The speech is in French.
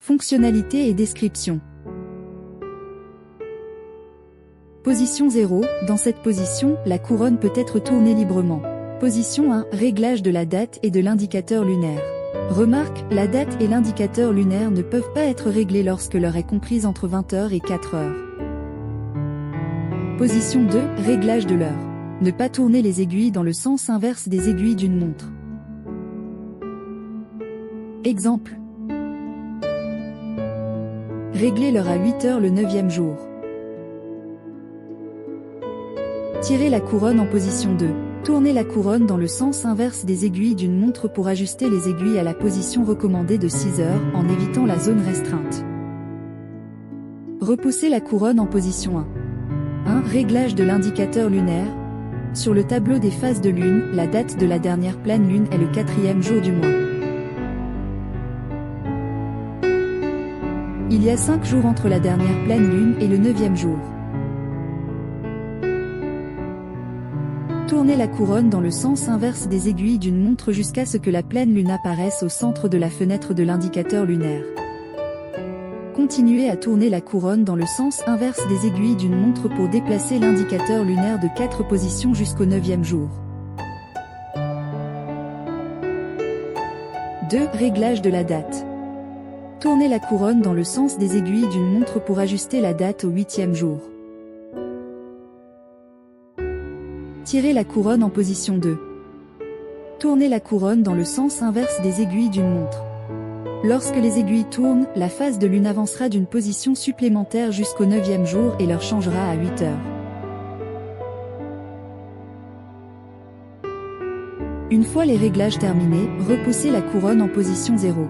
Fonctionnalité et description. Position 0. Dans cette position, la couronne peut être tournée librement. Position 1. Réglage de la date et de l'indicateur lunaire. Remarque, la date et l'indicateur lunaire ne peuvent pas être réglés lorsque l'heure est comprise entre 20h et 4h. Position 2. Réglage de l'heure. Ne pas tourner les aiguilles dans le sens inverse des aiguilles d'une montre. Exemple. Régler l'heure à 8h le 9e jour. Tirer la couronne en position 2. Tourner la couronne dans le sens inverse des aiguilles d'une montre pour ajuster les aiguilles à la position recommandée de 6h en évitant la zone restreinte. Repousser la couronne en position 1. 1. Réglage de l'indicateur lunaire. Sur le tableau des phases de lune, la date de la dernière pleine lune est le 4e jour du mois. Il y a 5 jours entre la dernière pleine lune et le 9e jour. Tournez la couronne dans le sens inverse des aiguilles d'une montre jusqu'à ce que la pleine lune apparaisse au centre de la fenêtre de l'indicateur lunaire. Continuez à tourner la couronne dans le sens inverse des aiguilles d'une montre pour déplacer l'indicateur lunaire de 4 positions jusqu'au 9e jour. 2. Réglage de la date. Tournez la couronne dans le sens des aiguilles d'une montre pour ajuster la date au 8e jour. Tirez la couronne en position 2. Tournez la couronne dans le sens inverse des aiguilles d'une montre. Lorsque les aiguilles tournent, la phase de lune avancera d'une position supplémentaire jusqu'au 9e jour et l'heure changera à 8h. Une fois les réglages terminés, repoussez la couronne en position 0.